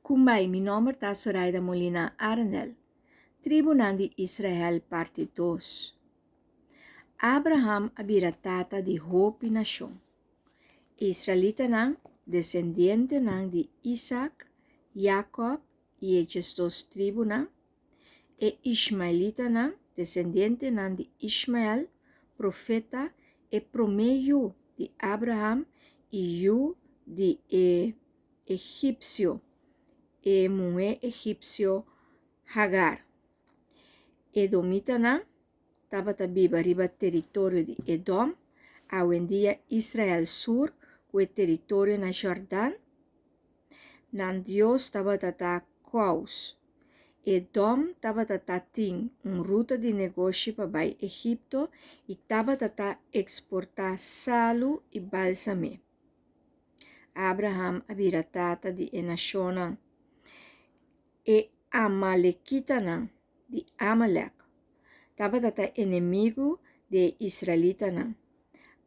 Kumbai minomer ta Soraida Molina Arendel. Tribunan de Israel parte 2. Abraham abira tata de Hopi Nation. Israelita nang descendiente nang de Isaac, Jacob e estes dos tribo nang. E Ismaelita nang descendiente nang de Ismael, profeta e promeio de Abraham e yu de egípcio e mulher egípcio Hagar. Edomita nang tabata biba riba território de Edom, ao em dia Israel Sur, o território na Jordão, nan Deus tabata ta Caos. Edom tabata ta ting ruta de negócio para o Egito e tabata ta exportar salo e bálsamo. Abraham abira tata de nação e Amalekita nang de Amalek. Tabata ta inimigo de Israelita nang.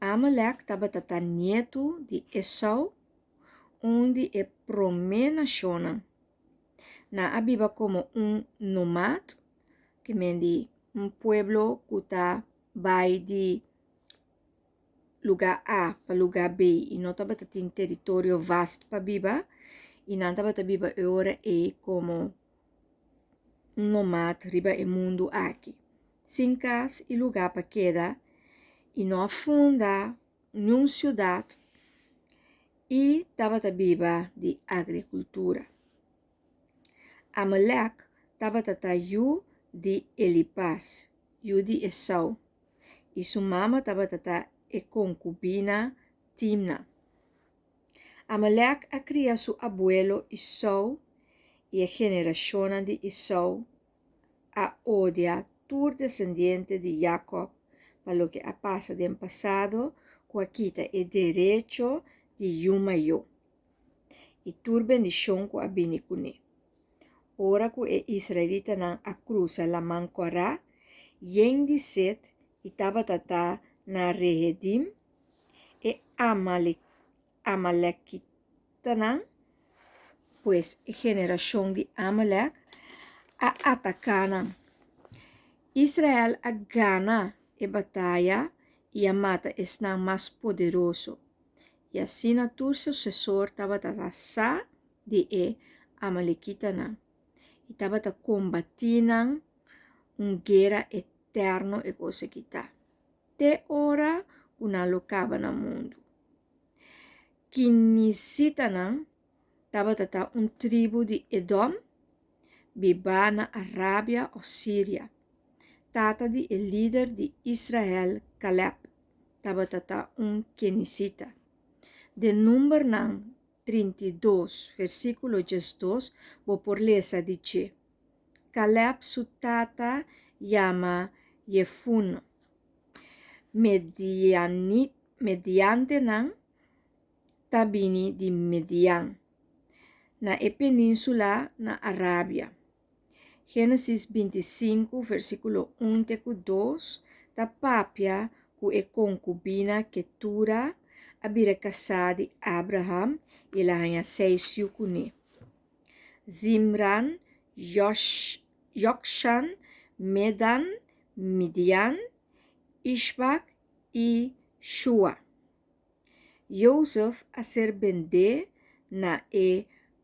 Amalek tabata ta nieto de Esau, onde é promena nação. Na abiba como nomad, que mendi pueblo que tá vai de lugar A para lugar B e não tabata tem território vasto para biba e não tabata biba agora é como nomad riba o mundo aqui. Sem casa e lugar para queda e não afunda nenhuma cidade e tabata biba de agricultura. Amalek tabata ta yu de Elipaz, yu de Esau, e sua mama tabata ta e concubina Timna. Amalek a cria su abuelo Esau e a geração de Esau a odia todo descendiente de Jacob, para lo que a passa del passado, com a quita e direito de Yumayo. E tur bendição com a binicune. Ora que é israelita nan a cruza la mancorá, yen de set e tabatata na Rehedim, e Amalekita nan, pues geração de Amalek, a atacanan. Israel a gana e batalha e a mata está mais poderoso. E assim a tur sucessor tabatata sa de Amalekita nan. E tabata combatinan guerra eterno e coisa que tá. Te ora una locava no mundo. Kinisitanan tabata ta tribo de Edom, biba na Arábia ou Síria. Tata de líder de Israel, Caleb, tabata ta Kenisita. De número nan 32, versículo 12, vou por lesa dice, Caleb su tata llama Jefun, mediante nan tabini di Median, na península na Arábia. Gênesis 25, versículo 1 teco 2, ta papia cu e concubina Ketura, abira casada de Abraham, e la hanha 6 yukune. Zimran, Yokshan, Medan, Midian, Ishbak e Shua. Joseph a ser bende na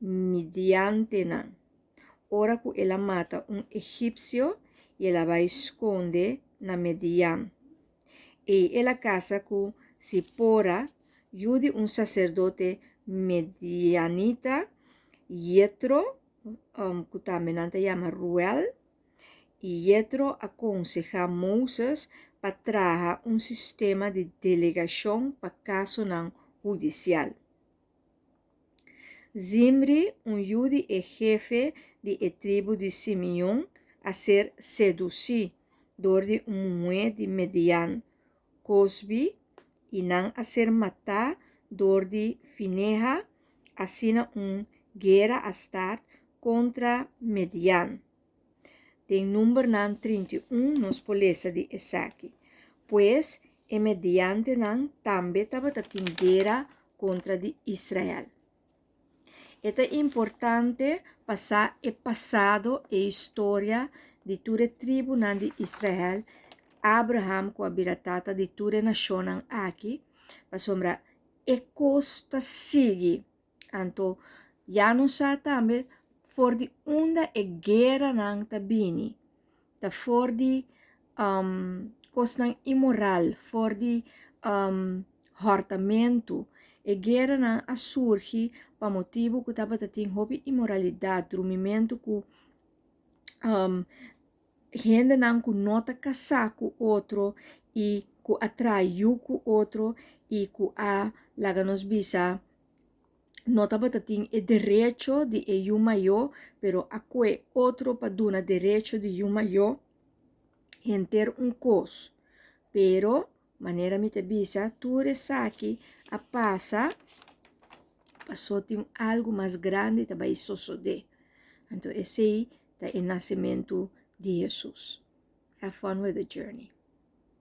Midiantenan. Ora que ela mata egípcio e ela vai esconde na Midian. E ela casa com Sipora, de sacerdote medianita, Yetro, que também se chama Ruel, e Yetro aconselha Moses para trazer sistema de delegação para caso não judicial. Zimri, jude e jefe de tribo de Simeão, a ser seduzido de mulher de Median, Cosbi, e não a ser matado de Fineha, assina guerra a estar contra Median. Tem número 31 nos polícia de Isaac, pois e mediante também estava em guerra contra de Israel. É importante passar o passado e história de toda tribo de Israel. Abraham com a biratata de toda nação aqui, para sombra e costa sigue. Então, já não sabe também for de onda e guerra nang tabini, ta for de costa imoral, for de hortamento, e guerra nang a surgi pa motivo que tava tating hobby imoralidade, dormimento com gente não que nota casar com outro e que atraiu com outro e que a laga nos bisa nota batating e direito de eu maior, pero a que outro para dar direito de eu maior em ter cos. Pero maneira me te bisa tu resaki a passa passou tem algo mais grande também suceder. Então esse é o nascimento de Jesus. Have fun with the journey.